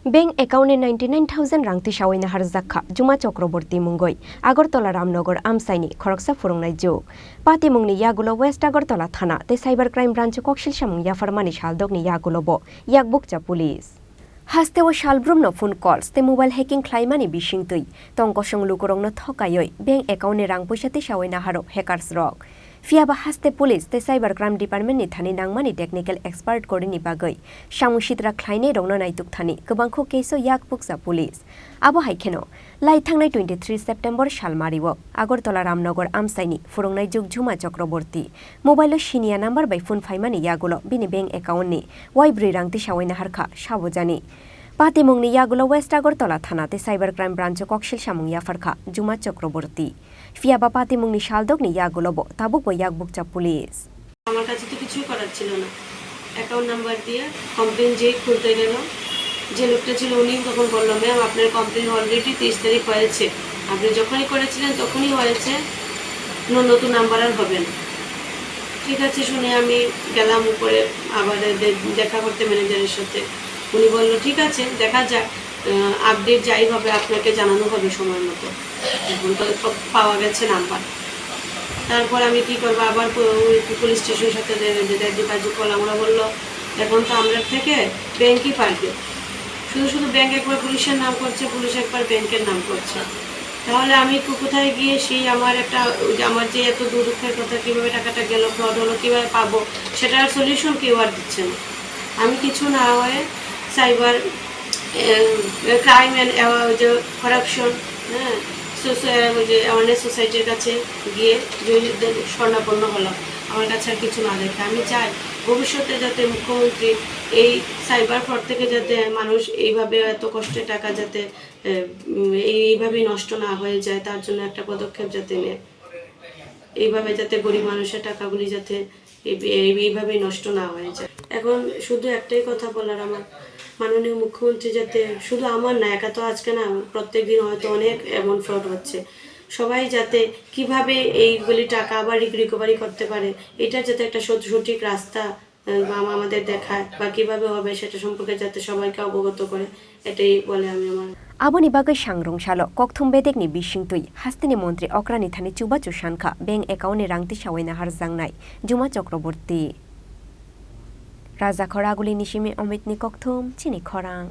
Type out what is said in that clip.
bank একাউন্টে 99,000 রাং তিসাওয়াইনা হারজাখা জুমা চক্রবর্তী মুঙ্গই আগরতলা রামনগর আমসাইনি খরকসা ফুরংনাই জো পাতিমুংনি ইয়াগুলো ওয়েস্ট আগরতলা থানা তে সাইবার ক্রাইম ব্রাঞ্চ কক্সিল সামুং ইয়াফারমানি সালদগনি ইয়াগুলোবো ইয়াকবুকচা পুলিশ হাস্তেও সালব্রুমনো ফোন কলস তে মোবাইল হ্যাকিং খ্লাইমানি বিশিংতৈ তংকসং লুকরংনো থকায়ই বেংক একাউন্টে রাং পয়সা তিসাওয়াইনা হারো হ্যাকার্স রক ফিয়াবা হাস্তে पुलिस ते साइबर क्राइम डिपार्टमेंट नि थानी नांगमानि टेक्निकल एक्सपर्ट कोडिनि बागै सामुसिद्रा ख्लाइने रंनो नायतुक थानी गोबांखौ केसो याकबुकसा पुलिस आबो हाइखेनो लाइथांनाय 23 सेप्टेम्बर सालमारिवो আগরতলা রামনগর আমসাইनि फुरुंनाय जुग झुमा चक्रबर्ती मोबाइलो सिनिया नाम्बार बाय फुन फाइमानि यागुलो बिनि बेंक एकाउन्टनि वाइब्रि रांति सावैना हारखा साबोजानि पातिमुंनि यागुलो वेस्ट আগরতলা थानाते साइबर क्राइम ब्रांच कक्सिल सामुं याफारखा जुमा चक्रबर्ती ফিয়াবা পাতিমুংনি শালদগনি ইয়াগুলোবো তাবুকবো ইয়াকবুকচা পুলিশ আমার কাছে তো কিছুই করার ছিল না অ্যাকাউন্ট নাম্বার দিয়ে কমপ্লেন যে খুলতে গেল যে লোকটা ছিল উনি তখন বললো ম্যাম আপনার কমপ্লেন অলরেডি 30 তারিখ হয়েছে আপনি যখনই করেছিলেন তখনই হয়েছে নতুন নাম্বার আর হবে না ঠিক আছে শুনে আমি গেলাম উপরে আবার দেখা করতে ম্যানেজারের সাথে উনি বললো ঠিক আছে দেখা যাক আপডেট যাই হবে আপনাকে জানানো হবে সময় মতো এখন তো পাওয়া গেছে নাম্বার তারপর আমি কি করব আবার পুলিশ স্টেশনের সাথে যোগাযোগ করলাম ওরা বললো এখন তো আমরা থেকে ব্যাংকই পারবে শুধু ব্যাংক একবার পুলিশের নাম করছে পুলিশ একবার ব্যাংকের নাম করছে তাহলে আমি কোথায় গিয়ে সেই আমার যে এত দুঃখের কথা কীভাবে টাকাটা গেল ফ্রড হলো কীভাবে পাবো সেটার সলিউশন কেউ আর দিচ্ছে না আমি কিছু না হয়ে সাইবার ক্রাইম অ্যান্ড করাপশন হ্যাঁ অ্যাওয়ারনেস সোসাইটির কাছে গিয়ে স্বর্ণাপন্ন হলাম আমার কাছে আর কিছু না দেখে আমি চাই ভবিষ্যতে যাতে মুখ্যমন্ত্রী এই সাইবার ফ্রড থেকে যাতে মানুষ এইভাবে এত কষ্টের টাকা যাতে এইভাবেই নষ্ট না হয়ে যায় তার জন্য একটা পদক্ষেপ যাতে নেয় এইভাবে যাতে গরিব মানুষের টাকাগুলি যাতে এইভাবেই নষ্ট না হয়ে যায় এখন শুধু একটাই কথা বলার আমার মাননীয় মুখ্যমন্ত্রী যাতে শুধু আমার না একা তো আজকে না প্রত্যেক দিন হয়তো অনেক এমন ফ্রড হচ্ছে সবাই যাতে কিভাবে এইগুলি টাকা আবার রিকভারি করতে পারে এটা যাতে একটা সঠিক রাস্তা আমাদের দেখায় বা কিভাবে হবে সেটা সম্পর্কে যাতে সবাইকে অবগত করে এটাই বলে আমি আমার আবনি বাগৈ সাংরং সালো ককথুম বেদেকনি বিশিংতুই হাস্তিনি মন্ত্রী অক্রানি থানি চুবাচু সানখা বেংক একাউন্টে রাংতি সাওয়াইনা হারজাংনাই জুমা চক্রবর্তী রাজা খরাগুলি নিশিমে অমিতনি ককথুম চিনি খরাং